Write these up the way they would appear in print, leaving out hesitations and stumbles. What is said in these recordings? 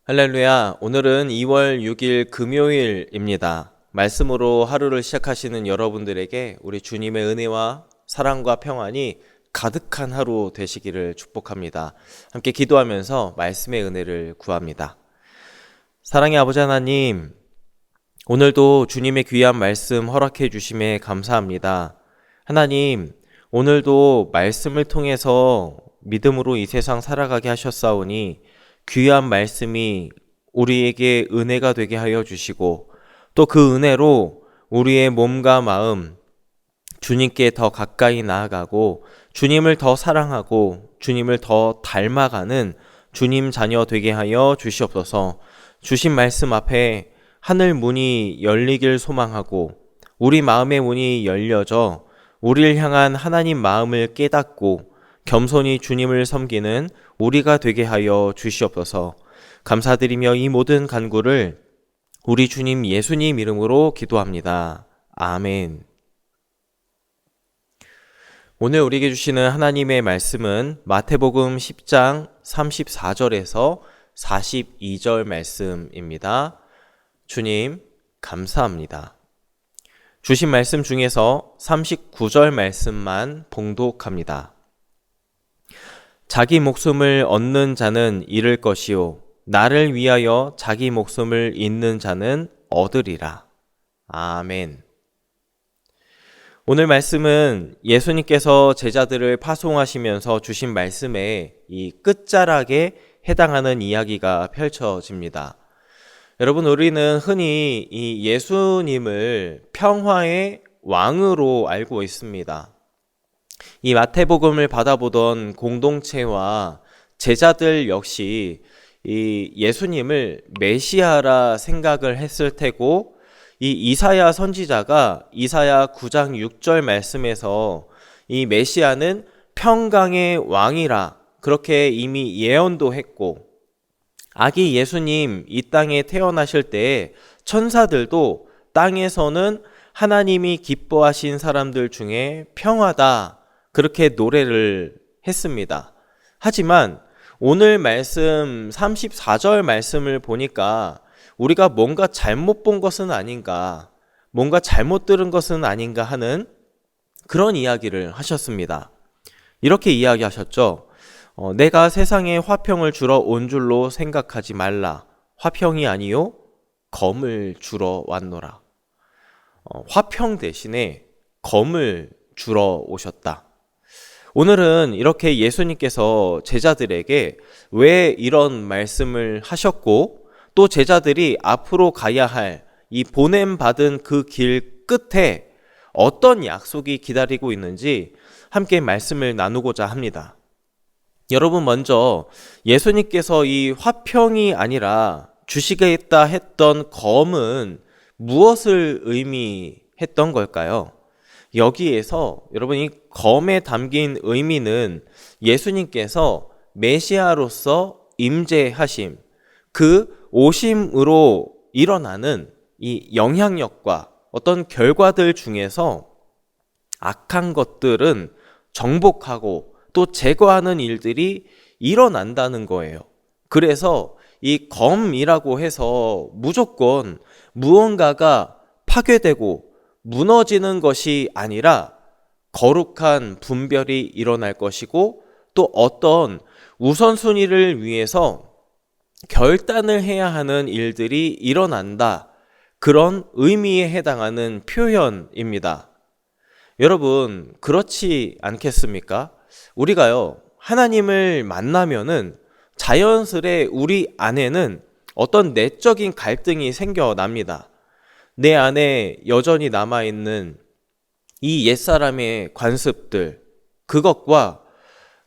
할렐루야. 오늘은 2월 6일 금요일입니다. 말씀으로 하루를 시작하시는 여러분들에게 우리 주님의 은혜와 사랑과 평안이 가득한 하루 되시기를 축복합니다. 함께 기도하면서 말씀의 은혜를 구합니다. 사랑의 아버지 하나님, 오늘도 주님의 귀한 말씀 허락해 주심에 감사합니다. 하나님, 오늘도 말씀을 통해서 믿음으로 이 세상 살아가게 하셨사오니 귀한 말씀이 우리에게 은혜가 되게 하여 주시고 또 그 은혜로 우리의 몸과 마음 주님께 더 가까이 나아가고 주님을 더 사랑하고 주님을 더 닮아가는 주님 자녀 되게 하여 주시옵소서. 주신 말씀 앞에 하늘 문이 열리길 소망하고 우리 마음의 문이 열려져 우리를 향한 하나님 마음을 깨닫고 겸손히 주님을 섬기는 우리가 되게 하여 주시옵소서. 감사드리며 이 모든 간구를 우리 주님 예수님 이름으로 기도합니다. 아멘. 오늘 우리에게 주시는 하나님의 말씀은 마태복음 10장 34절에서 42절 말씀입니다. 주님 감사합니다. 주신 말씀 중에서 39절 말씀만 봉독합니다. 자기 목숨을 얻는 자는 잃을 것이요 나를 위하여 자기 목숨을 잃는 자는 얻으리라. 아멘. 오늘 말씀은 예수님께서 제자들을 파송하시면서 주신 말씀에 이 끝자락에 해당하는 이야기가 펼쳐집니다. 여러분, 우리는 흔히 이 예수님을 평화의 왕으로 알고 있습니다. 이 마태복음을 받아보던 공동체와 제자들 역시 이 예수님을 메시아라 생각을 했을 테고, 이 이사야 선지자가 이사야 9장 6절 말씀에서 이 메시아는 평강의 왕이라 그렇게 이미 예언도 했고, 아기 예수님 이 땅에 태어나실 때 천사들도 땅에서는 하나님이 기뻐하신 사람들 중에 평화다 그렇게 노래를 했습니다. 하지만 오늘 말씀 34절 말씀을 보니까 우리가 뭔가 잘못 본 것은 아닌가, 뭔가 잘못 들은 것은 아닌가 하는 그런 이야기를 하셨습니다. 이렇게 이야기하셨죠. 내가 세상에 화평을 주러 온 줄로 생각하지 말라. 화평이 아니요 검을 주러 왔노라. 화평 대신에 검을 주러 오셨다. 오늘은 이렇게 예수님께서 제자들에게 왜 이런 말씀을 하셨고 또 제자들이 앞으로 가야 할 이 보냄받은 그 길 끝에 어떤 약속이 기다리고 있는지 함께 말씀을 나누고자 합니다. 여러분, 먼저 예수님께서 이 화평이 아니라 주시겠다 했던 검은 무엇을 의미했던 걸까요? 여기에서 여러분, 이 검에 담긴 의미는 예수님께서 메시아로서 임재하심, 그 오심으로 일어나는 이 영향력과 어떤 결과들 중에서 악한 것들은 정복하고 또 제거하는 일들이 일어난다는 거예요. 그래서 이 검이라고 해서 무조건 무언가가 파괴되고 무너지는 것이 아니라 거룩한 분별이 일어날 것이고 또 어떤 우선순위를 위해서 결단을 해야 하는 일들이 일어난다. 그런 의미에 해당하는 표현입니다. 여러분, 그렇지 않겠습니까? 우리가요, 하나님을 만나면은 자연스레 우리 안에는 어떤 내적인 갈등이 생겨납니다. 내 안에 여전히 남아있는 이 옛사람의 관습들, 그것과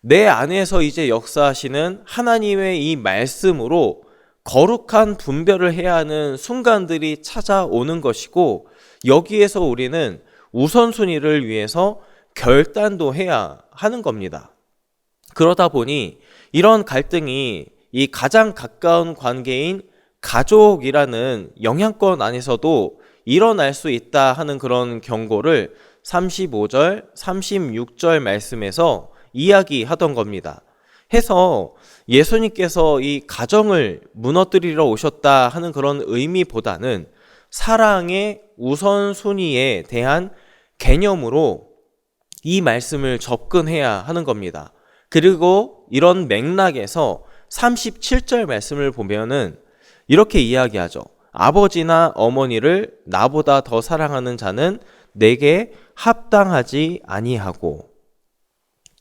내 안에서 이제 역사하시는 하나님의 이 말씀으로 거룩한 분별을 해야 하는 순간들이 찾아오는 것이고, 여기에서 우리는 우선순위를 위해서 결단도 해야 하는 겁니다. 그러다 보니 이런 갈등이 이 가장 가까운 관계인 가족이라는 영향권 안에서도 일어날 수 있다 하는 그런 경고를 35절, 36절 말씀에서 이야기하던 겁니다. 해서 예수님께서 이 가정을 무너뜨리러 오셨다 하는 그런 의미보다는 사랑의 우선순위에 대한 개념으로 이 말씀을 접근해야 하는 겁니다. 그리고 이런 맥락에서 37절 말씀을 보면은 이렇게 이야기하죠. 아버지나 어머니를 나보다 더 사랑하는 자는 내게 합당하지 아니하고.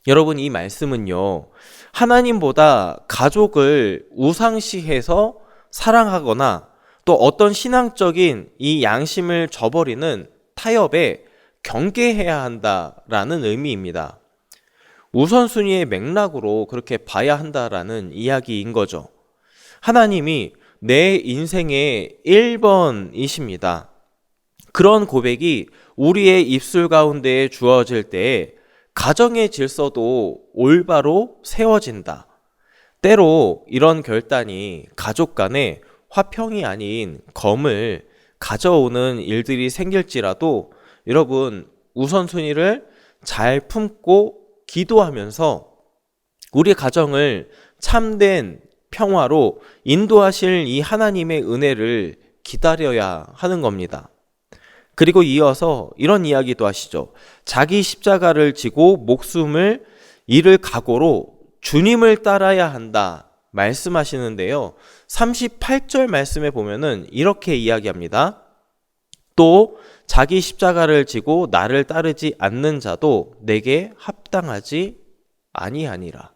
여러분, 이 말씀은요, 하나님보다 가족을 우상시해서 사랑하거나 또 어떤 신앙적인 이 양심을 저버리는 타협에 경계해야 한다라는 의미입니다. 우선순위의 맥락으로 그렇게 봐야 한다라는 이야기인 거죠. 하나님이 내 인생의 1번이십니다. 그런 고백이 우리의 입술 가운데에 주어질 때에 가정의 질서도 올바로 세워진다. 때로 이런 결단이 가족 간에 화평이 아닌 검을 가져오는 일들이 생길지라도 여러분, 우선순위를 잘 품고 기도하면서 우리 가정을 참된 평화로 인도하실 이 하나님의 은혜를 기다려야 하는 겁니다. 그리고 이어서 이런 이야기도 하시죠. 자기 십자가를 지고 목숨을 잃을 각오로 주님을 따라야 한다 말씀하시는데요. 38절 말씀에 보면은 이렇게 이야기합니다. 또 자기 십자가를 지고 나를 따르지 않는 자도 내게 합당하지 아니하니라.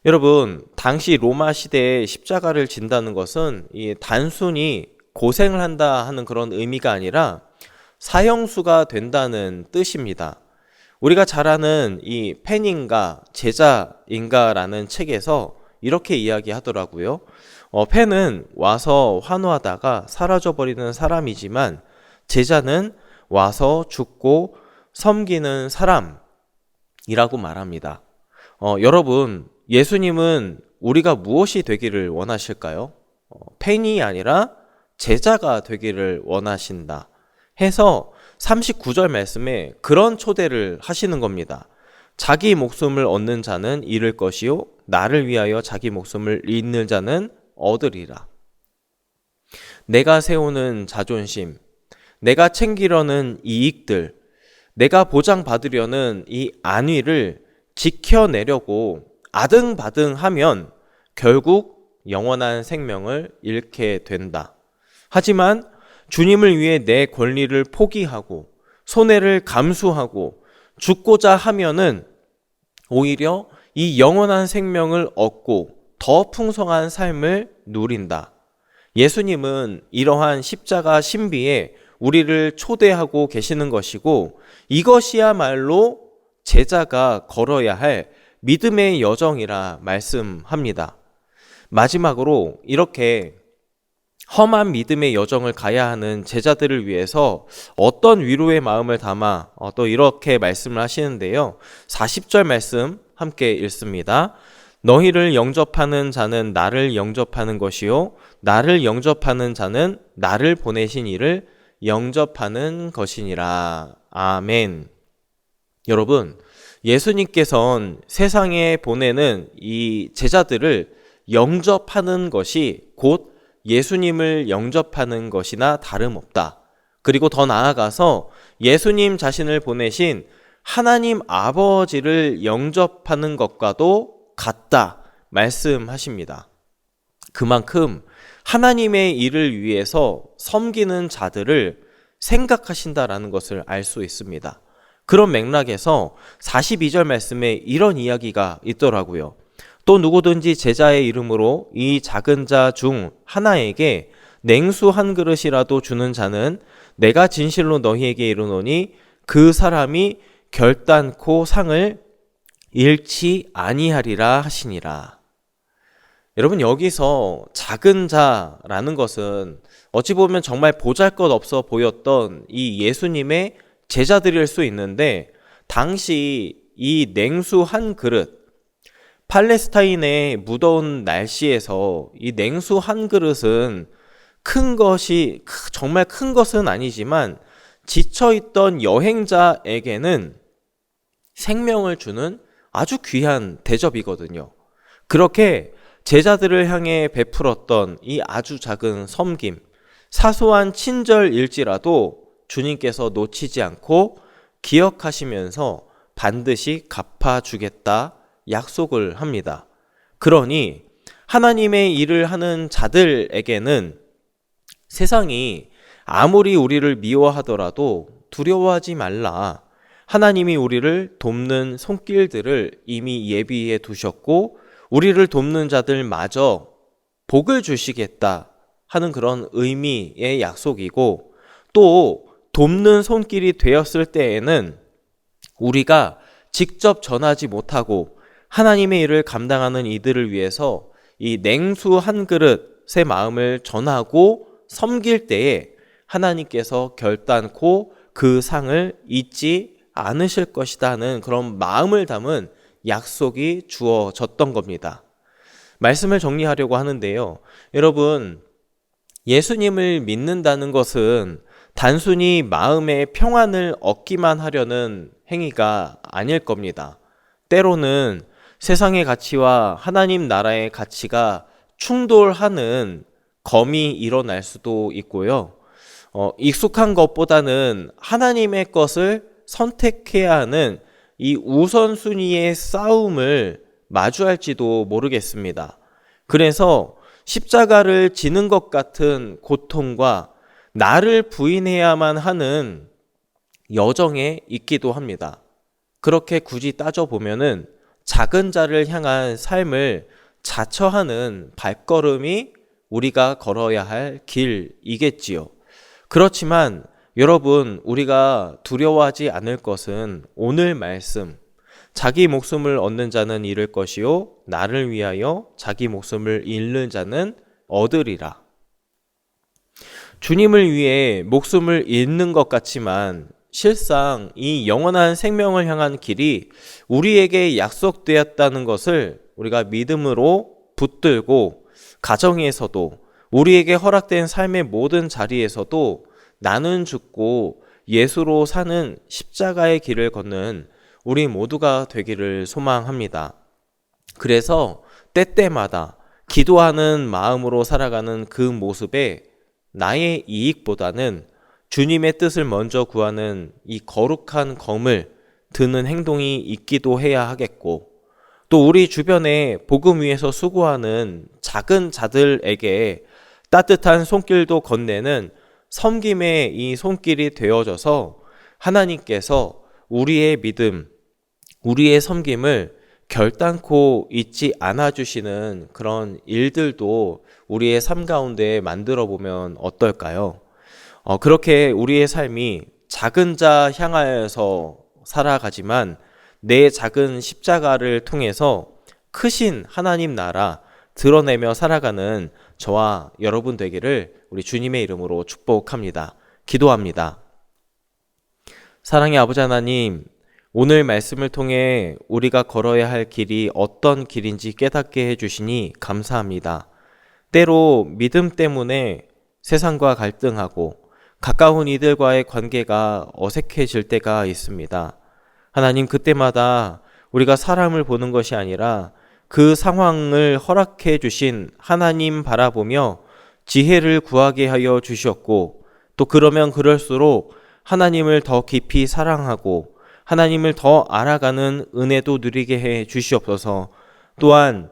여러분, 당시 로마 시대에 십자가를 진다는 것은 단순히 고생을 한다 하는 그런 의미가 아니라 사형수가 된다는 뜻입니다. 우리가 잘 아는 이 펜인가 제자인가라는 책에서 이렇게 이야기하더라고요. 펜은 와서 환호하다가 사라져버리는 사람이지만 제자는 와서 죽고 섬기는 사람이라고 말합니다. 여러분, 예수님은 우리가 무엇이 되기를 원하실까요? 펜이 아니라 제자가 되기를 원하신다 해서 39절 말씀에 그런 초대를 하시는 겁니다. 자기 목숨을 얻는 자는 잃을 것이요 나를 위하여 자기 목숨을 잃는 자는 얻으리라. 내가 세우는 자존심, 내가 챙기려는 이익들, 내가 보장받으려는 이 안위를 지켜내려고 아등바등하면 결국 영원한 생명을 잃게 된다. 하지만 주님을 위해 내 권리를 포기하고 손해를 감수하고 죽고자 하면은 오히려 이 영원한 생명을 얻고 더 풍성한 삶을 누린다. 예수님은 이러한 십자가 신비에 우리를 초대하고 계시는 것이고 이것이야말로 제자가 걸어야 할 믿음의 여정이라 말씀합니다. 마지막으로 이렇게 험한 믿음의 여정을 가야 하는 제자들을 위해서 어떤 위로의 마음을 담아 또 이렇게 말씀을 하시는데요. 40절 말씀 함께 읽습니다. 너희를 영접하는 자는 나를 영접하는 것이요 나를 영접하는 자는 나를 보내신 이를 영접하는 것이니라. 아멘. 여러분, 예수님께서는 세상에 보내는 이 제자들을 영접하는 것이 곧 예수님을 영접하는 것이나 다름없다. 그리고 더 나아가서 예수님 자신을 보내신 하나님 아버지를 영접하는 것과도 같다 말씀하십니다. 그만큼 하나님의 일을 위해서 섬기는 자들을 생각하신다라는 것을 알 수 있습니다. 그런 맥락에서 42절 말씀에 이런 이야기가 있더라고요. 또 누구든지 제자의 이름으로 이 작은 자 중 하나에게 냉수 한 그릇이라도 주는 자는 내가 진실로 너희에게 이르노니 그 사람이 결단코 상을 잃지 아니하리라 하시니라. 여러분, 여기서 작은 자라는 것은 어찌 보면 정말 보잘것없어 보였던 이 예수님의 제자들일 수 있는데 당시 이 냉수 한 그릇, 팔레스타인의 무더운 날씨에서 이 냉수 한 그릇은 정말 큰 것은 아니지만 지쳐있던 여행자에게는 생명을 주는 아주 귀한 대접이거든요. 그렇게 제자들을 향해 베풀었던 이 아주 작은 섬김, 사소한 친절일지라도 주님께서 놓치지 않고 기억하시면서 반드시 갚아주겠다 약속을 합니다. 그러니 하나님의 일을 하는 자들에게는 세상이 아무리 우리를 미워하더라도 두려워하지 말라. 하나님이 우리를 돕는 손길들을 이미 예비해 두셨고 우리를 돕는 자들마저 복을 주시겠다 하는 그런 의미의 약속이고, 또 돕는 손길이 되었을 때에는 우리가 직접 전하지 못하고 하나님의 일을 감당하는 이들을 위해서 이 냉수 한 그릇의 마음을 전하고 섬길 때에 하나님께서 결단코 그 상을 잊지 않으실 것이다는 그런 마음을 담은 약속이 주어졌던 겁니다. 말씀을 정리하려고 하는데요. 여러분, 예수님을 믿는다는 것은 단순히 마음의 평안을 얻기만 하려는 행위가 아닐 겁니다. 때로는 세상의 가치와 하나님 나라의 가치가 충돌하는 검이 일어날 수도 있고요. 익숙한 것보다는 하나님의 것을 선택해야 하는 이 우선순위의 싸움을 마주할지도 모르겠습니다. 그래서 십자가를 지는 것 같은 고통과 나를 부인해야만 하는 여정에 있기도 합니다. 그렇게 굳이 따져보면은 작은 자를 향한 삶을 자처하는 발걸음이 우리가 걸어야 할 길이겠지요. 그렇지만 여러분, 우리가 두려워하지 않을 것은 오늘 말씀, 자기 목숨을 얻는 자는 잃을 것이요 나를 위하여 자기 목숨을 잃는 자는 얻으리라. 주님을 위해 목숨을 잃는 것 같지만 실상 이 영원한 생명을 향한 길이 우리에게 약속되었다는 것을 우리가 믿음으로 붙들고, 가정에서도 우리에게 허락된 삶의 모든 자리에서도 나는 죽고 예수로 사는 십자가의 길을 걷는 우리 모두가 되기를 소망합니다. 그래서 때때마다 기도하는 마음으로 살아가는 그 모습에 나의 이익보다는 주님의 뜻을 먼저 구하는 이 거룩한 검을 드는 행동이 있기도 해야 하겠고, 또 우리 주변에 복음 위에서 수고하는 작은 자들에게 따뜻한 손길도 건네는 섬김의 이 손길이 되어져서 하나님께서 우리의 믿음, 우리의 섬김을 결단코 잊지 않아 주시는 그런 일들도 우리의 삶 가운데 만들어 보면 어떨까요? 그렇게 우리의 삶이 작은 자 향하여서 살아가지만 내 작은 십자가를 통해서 크신 하나님 나라 드러내며 살아가는 저와 여러분 되기를 우리 주님의 이름으로 축복합니다. 기도합니다. 사랑의 아버지 하나님, 오늘 말씀을 통해 우리가 걸어야 할 길이 어떤 길인지 깨닫게 해주시니 감사합니다. 때로 믿음 때문에 세상과 갈등하고 가까운 이들과의 관계가 어색해질 때가 있습니다. 하나님, 그때마다 우리가 사람을 보는 것이 아니라 그 상황을 허락해 주신 하나님 바라보며 지혜를 구하게 하여 주셨고, 또 그러면 그럴수록 하나님을 더 깊이 사랑하고 하나님을 더 알아가는 은혜도 누리게 해 주시옵소서. 또한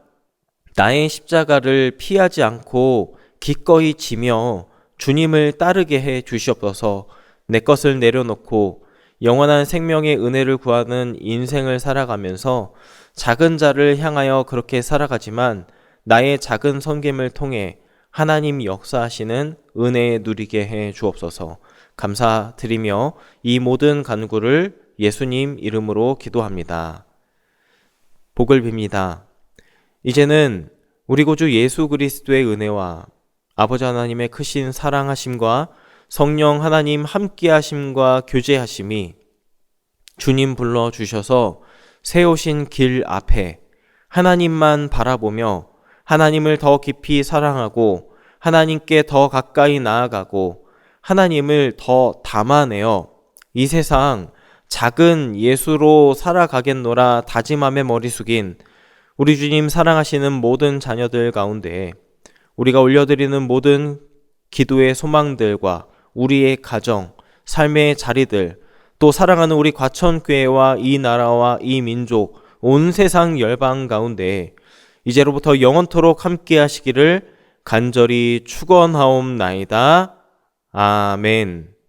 나의 십자가를 피하지 않고 기꺼이 지며 주님을 따르게 해 주시옵소서. 내 것을 내려놓고 영원한 생명의 은혜를 구하는 인생을 살아가면서 작은 자를 향하여 그렇게 살아가지만 나의 작은 섬김을 통해 하나님 역사하시는 은혜 누리게 해 주옵소서. 감사드리며 이 모든 간구를 예수님 이름으로 기도합니다. 복을 빕니다. 이제는 우리 구주 예수 그리스도의 은혜와 아버지 하나님의 크신 사랑하심과 성령 하나님 함께하심과 교제하심이 주님 불러주셔서 세우신 길 앞에 하나님만 바라보며 하나님을 더 깊이 사랑하고 하나님께 더 가까이 나아가고 하나님을 더 담아내어 이 세상 작은 예수로 살아가겠노라 다짐함에 머리 숙인 우리 주님 사랑하시는 모든 자녀들 가운데 우리가 올려드리는 모든 기도의 소망들과 우리의 가정, 삶의 자리들, 또 사랑하는 우리 과천교회와 이 나라와 이 민족, 온 세상 열방 가운데 이제로부터 영원토록 함께 하시기를 간절히 축원하옵나이다. 아멘.